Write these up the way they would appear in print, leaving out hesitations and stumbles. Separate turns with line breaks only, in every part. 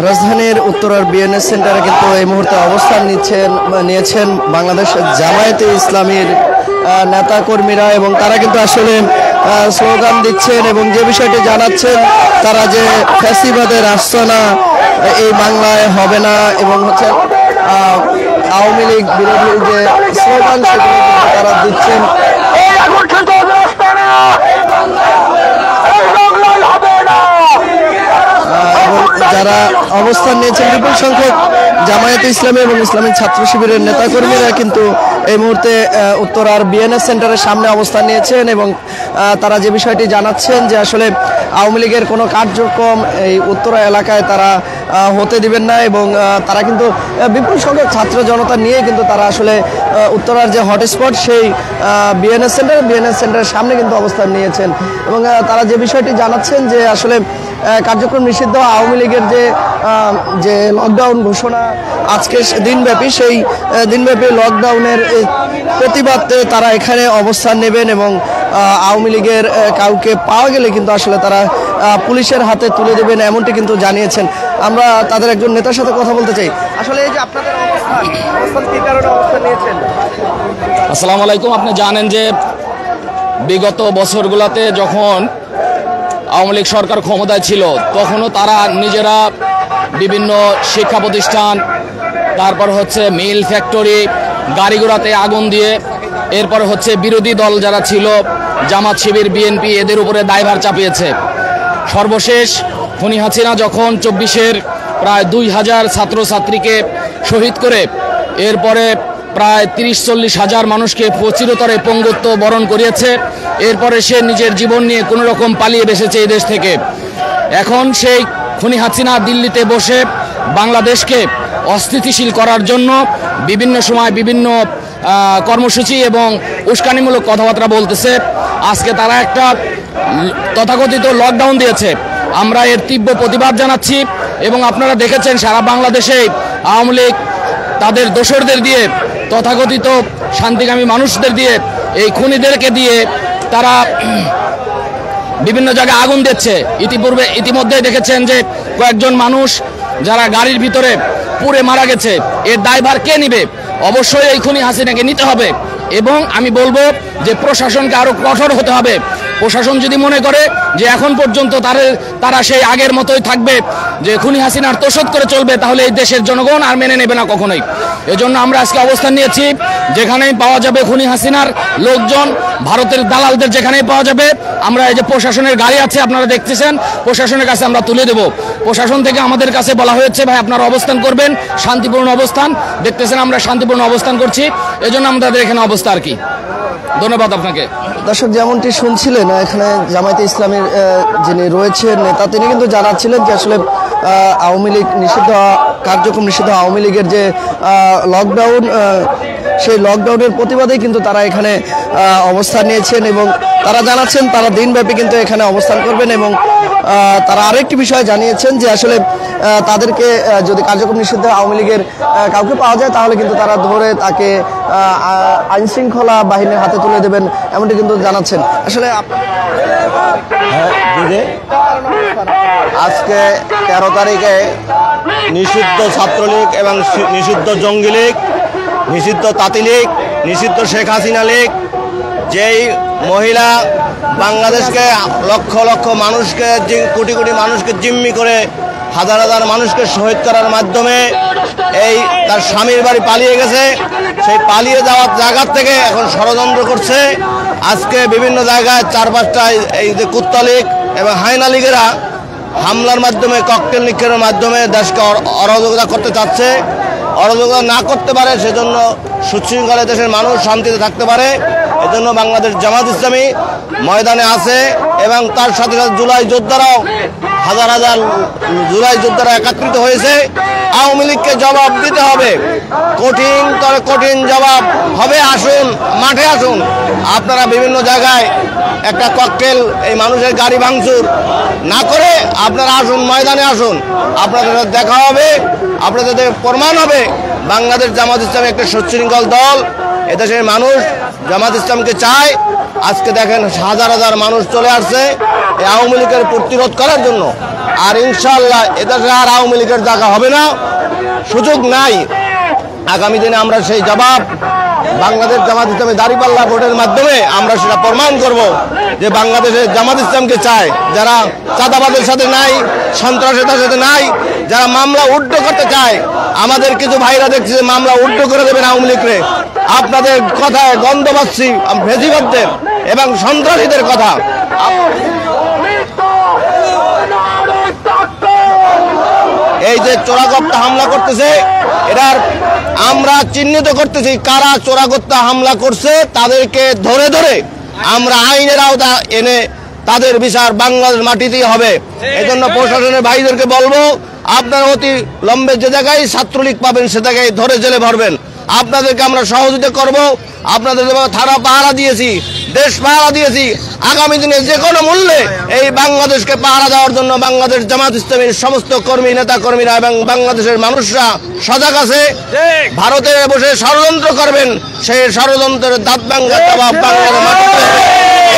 রাজধানীর উত্তরার বিএনএস সেন্টারে কিন্তু এই মুহূর্তে অবস্থান নিয়েছেন বাংলাদেশ জামায়াতে ইসলামীর নেতা কর্মীরা এবং তারা কিন্তু আসলে স্লোগান দিচ্ছেন এবং যে বিষয়টি জানাচ্ছেন তারা যে ফ্যাসিবাদের আস্তানা এই বাংলায় হবে না এবং হচ্ছে আওয়ামী লীগ বিরোধী যে স্লোগান সেগুলো তারা দিচ্ছেন। এবং যারা অবস্থান নিয়েছেন বিপুল সংখ্যক জামায়াতে ইসলামী এবং ইসলামিক ছাত্র শিবিরের নেতাকর্মীরা কিন্তু এই মুহূর্তে উত্তরার বিএনএস সেন্টারের সামনে অবস্থান নিয়েছেন এবং তারা যে বিষয়টি জানাচ্ছেন যে আসলে আওয়ামী লীগের কোনো কার্যক্রম এই উত্তরা এলাকায় তারা হতে দিবেন না এবং তারা কিন্তু বিপুল সংখ্যক ছাত্র জনতা নিয়ে কিন্তু তারা আসলে উত্তরার যে হটস্পট সেই বিএনএস সেন্টারের সামনে কিন্তু অবস্থান নিয়েছেন এবং তারা যে বিষয়টি জানাচ্ছেন যে আসলে কার্যক্রম নিষিদ্ধ আওয়ামী লীগের যে লকডাউন ঘোষণা আজকে দিনব্যাপী সেই দিনব্যাপী লকডাউনের প্রতিবাদে তারা এখানে অবস্থান নেবেন এবং আওয়ামী লীগের কাউকে পাওয়া গেলে কিন্তু আসলে তারা পুলিশের হাতে তুলে দেবেন এমনটি কিন্তু জানিয়েছেন। আমরা তাদের একজন নেতার সাথে কথা বলতে চাই। আসলে এই যে আপনাদের অবস্থান কি কারণে অবস্থান নিয়েছেন?
আসসালামু আলাইকুম। আপনি জানেন যে বিগত বছরগুলোতে যখন আওয়ামী লীগ সরকার ক্ষমতায় ছিল তখনও তারা নিজেরা বিভিন্ন শিক্ষা প্রতিষ্ঠান, তারপর হচ্ছে মিল ফ্যাক্টরি, গাড়ি ঘোড়াতে আগুন দিয়ে, এরপর হচ্ছে বিরোধী দল যারা ছিল জামাত শিবির বিএনপি এদের উপরে দায়ভার চাপিয়েছে। সর্বশেষ খুনি হাসিনা যখন 24-এর প্রায় 2000 ছাত্রছাত্রীকে শহীদ করে এরপরে প্রায় 30-40 হাজার মানুষকে চিরতরে পঙ্গুত্ব বরণ করিয়েছে, এরপরে সে নিজের জীবন নিয়ে কোনো রকম পালিয়ে বেসেছে এই দেশ থেকে। এখন সেই খুনি হাসিনা দিল্লিতে বসে বাংলাদেশকে অস্থিতিশীল করার জন্য বিভিন্ন সময় বিভিন্ন কর্মসূচি এবং উস্কানিমূলক কথাবার্তা বলতেছে। আজকে তারা একটা তথাকথিত লকডাউন দিয়েছে, আমরা এর তীব্র প্রতিবাদ জানাচ্ছি এবং আপনারা দেখেছেন সারা বাংলাদেশে আওয়ামী লীগ তাদের দোসরদের দিয়ে, তথাকথিত শান্তিকামী মানুষদের দিয়ে, এই খুনিদেরকে দিয়ে তারা বিভিন্ন জায়গায় আগুন দিচ্ছে। ইতিমধ্যে দেখেছেন যে কয়েকজন মানুষ যারা গাড়ির ভিতরে পুড়ে মারা গেছে, এর দায়ভার কে নিবে? অবশ্যই এই খুনি হাসিনাকে নিতে হবে এবং আমি বলবো যে প্রশাসনকে আরো কঠোর হতে হবে। প্রশাসন যদি মনে করে যে এখন পর্যন্ত তারা সেই আগের মতোই থাকবে, যে খুনি হাসিনার তোষক করে চলবে, তাহলে এই দেশের জনগণ আর মেনে নেবে না কখনোই। এজন্য আমরা আজকে অবস্থান নিয়েছি, যেখানেই পাওয়া যাবে খুনি হাসিনার লোকজন, ভারতের দালালদের যেখানেই পাওয়া যাবে, আমরা এই যে প্রশাসনের গাড়ি আছে আপনারা দেখতেছেন, প্রশাসনের কাছে আমরা তুলে দেব। প্রশাসন থেকে আমাদের কাছে বলা হয়েছে ভাই আপনারা অবস্থান করবেন, শান্তিপূর্ণ অবস্থান। দেখতেছেন আমরা শান্তিপূর্ণ অবস্থান করছি, এজন্য আমাদের এখানে অবস্থা আর কি। ধন্যবাদ আপনাকে।
দর্শক যেমনটি শুনছিলেন এখানে জামায়াতে ইসলামীর যিনি রয়েছেন নেতা, তিনি কিন্তু জানাচ্ছিলেন যে আসলে আওয়ামী লীগ নিষিদ্ধ কার্যক্রম নিষিদ্ধ আওয়ামী লীগের যে লকডাউন সেই লকডাউনের প্রতিবাদেই কিন্তু তারা এখানে অবস্থান নিয়েছেন এবং তারা জানাচ্ছেন তারা দিনব্যাপী কিন্তু এখানে অবস্থান করবেন এবং তারা আরেকটি বিষয় জানিয়েছেন যে আসলে তাদেরকে যদি কার্যক্রম নিষিদ্ধ আওয়ামী লীগের কাউকে পাওয়া যায় তাহলে কিন্তু তারা ধরে তাকে আইনশৃঙ্খলা বাহিনীর হাতে তুলে দেবেন এমনটি কিন্তু জানাচ্ছেন। আসলে
আজকে 13 তারিখে নিষিদ্ধ ছাত্রলীগ এবং নিষিদ্ধ জঙ্গি লীগ, নিষিদ্ধ তাঁতি লীগ, নিষিদ্ধ শেখ হাসিনা লীগ, যেই মহিলা বাংলাদেশকে লক্ষ লক্ষ মানুষকে, কোটি কোটি মানুষকে জিম্মি করে হাজার হাজার মানুষকে শহীদ করার মাধ্যমে এই তার স্বামীর বাড়ি পালিয়ে গেছে, সেই পালিয়ে যাওয়ার জায়গা থেকে এখন ষড়যন্ত্র করছে। আজকে বিভিন্ন জায়গায় 4-5টায় এই যে কুত্তা লীগ এবং হায়না লীগেরা হামলার মাধ্যমে, ককটেল নিক্ষেপের মাধ্যমে দেশকে অরাজকতা করতে চাচ্ছে। অরাজকতা না করতে পারে সেজন্য সুশৃঙ্খলা দেশের মানুষ শান্তিতে থাকতে পারে, এজন্য বাংলাদেশ জামাত ইসলামী ময়দানে আছে এবং তার সাথে সাথে জুলাই যোদ্ধারাও হাজার হাজার জুলাই যোদ্ধারা একত্রিত হয়েছে। আওয়ামী লীগকে জবাব দিতে হবে, কঠিন তবে কঠিন জবাব হবে। আসুন, মাঠে আসুন। আপনারা বিভিন্ন জায়গায় একটা ককটেল এই মানুষের গাড়ি ভাঙচুর না করে আপনারা আসুন, ময়দানে আসুন, আপনাদের দেখা হবে, আপনাদের প্রমাণ হবে বাংলাদেশ জামাত ইসলামী একটা সুশৃঙ্খল দল। এদেশের মানুষ জামাত ইসলামকে চায়। আজকে দেখেন হাজার হাজার মানুষ চলে আসছে এই আওয়ামী লীগের প্রতিরোধ করার জন্য। আর ইনশাআল্লাহ এদেশে আর আওয়ামী লীগের জায়গা হবে না, সুযোগ নাই। আগামী দিনে আমরা সেই জবাব বাংলাদেশ জামাত ইসলামী দাঁড়িপাল্লা ভোটের মাধ্যমে আমরা সেটা প্রমাণ করব যে বাংলাদেশে জামাত ইসলামকে চায়, যারা চাঁদাবাদের সাথে নাই, সন্ত্রাসের সাথে নাই, যারা মামলা উড্ড করতে চায়। আমাদের কিছু ভাইরা দেখছে যে মামলা উড্ড করে দেবেন আওয়ামী লীগরে। আপনাদের কথায় গন্ধ পাচ্ছি ফেসিবাদদের এবং সন্ত্রাসীদের কথা। এই যে চোরাগপ্তা হামলা করতেছে, এটার আমরা চিহ্নিত করতেছি কারা চোরাগপ্তা হামলা করছে, তাদেরকে ধরে ধরে আমরা আইনের আওতা এনে তাদের বিচার বাংলাদেশ মাটিতেই হবে। এজন্য প্রশাসনের ভাইদেরকে বলবো, আপনারা অতি লম্বে যে জায়গায় ছাত্রলীগ পাবেন সে জায়গায় ধরে জেলে ভরবেন। আপনাদেরকে আমরা সহযোগিতা করব। আপনাদের থানা পাহারা দিয়েছি, দেশ পাহারা দিয়েছি। আগামী দিনে যে কোনো মূল্যে এই বাংলাদেশকে পাহারা দেওয়ার জন্য বাংলাদেশ জামাত ইসলামীর সমস্ত কর্মী, নেতা কর্মীরা এবং বাংলাদেশের মানুষরা সজাগ আছে। ভারতে বসে ষড়যন্ত্র করবেন, সেই ষড়যন্ত্রের দাঁত ভাঙা জবাব বাংলাদেশের মাটিতে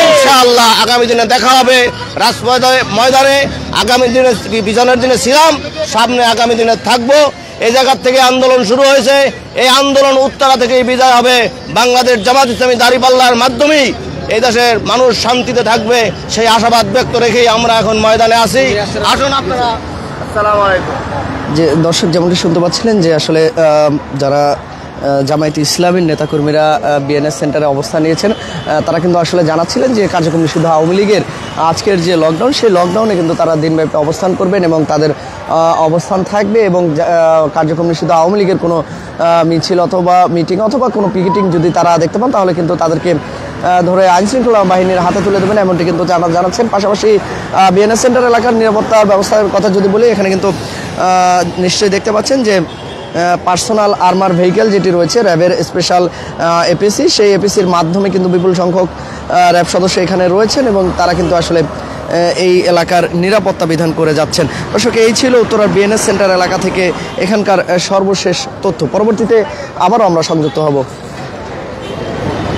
ইনশাআল্লাহ আগামী দিনে দেখা হবে রাজপথ ময়দানে। আগামী দিনে বিজনের দিনে ছিলাম, সামনে আগামী দিনে থাকবো। এই জায়গার থেকে আন্দোলন শুরু হয়েছে, এই আন্দোলন উত্তরা থেকেই বিজয় হবে। বাংলাদেশ জামাত ইসলামী দাঁড়িপাল্লার মাধ্যমেই এই দেশের মানুষ শান্তিতে থাকবে, সেই আশাবাদ ব্যক্ত রেখেই আমরা এখন ময়দানে আছি। আসুন আপনারা। আসসালামু আলাইকুম।
যে দর্শক যেমনটি শুনতে পাচ্ছিলেন যে আসলে যারা জামায়াতে ইসলামীর নেতাকর্মীরা বিএনএস সেন্টারে অবস্থান নিয়েছেন, তারা কিন্তু আসলে জানাচ্ছিলেন যে কার্যক্রম নিষিদ্ধ আওয়ামী লীগের আজকের যে লকডাউন, সেই লকডাউনে কিন্তু তারা দিনব্যাপী অবস্থান করবেন এবং তাদের অবস্থান থাকবে। এবং কার্যক্রম নিষিদ্ধ আওয়ামী লীগের কোনো মিছিল অথবা মিটিং অথবা কোনো পিকেটিং যদি তারা দেখতে পান, তাহলে কিন্তু তাদেরকে ধরে আইনশৃঙ্খলা বাহিনীর হাতে তুলে দেবেন, এমনটি কিন্তু জানাচ্ছেন। পাশাপাশি বিএনএস সেন্টার এলাকার নিরাপত্তা ব্যবস্থার কথা যদি বলি, এখানে কিন্তু নিশ্চয়ই দেখতে পাচ্ছেন যে পার্সোনাল আর্মার ভেহিকেল যেটি রয়েছে র্যাবের স্পেশাল এপিসি, সেই এপিসির মাধ্যমে কিন্তু বিপুল সংখ্যক র্যাব সদস্য এখানে রয়েছেন এবং তারা কিন্তু আসলে এই এলাকার নিরাপত্তা বিধান করে যাচ্ছেন। দর্শক, এই ছিল উত্তরার বিএনএস সেন্টার এলাকা থেকে এখানকার সর্বশেষ তথ্য। পরবর্তীতে আবারও আমরা সংযুক্ত হব।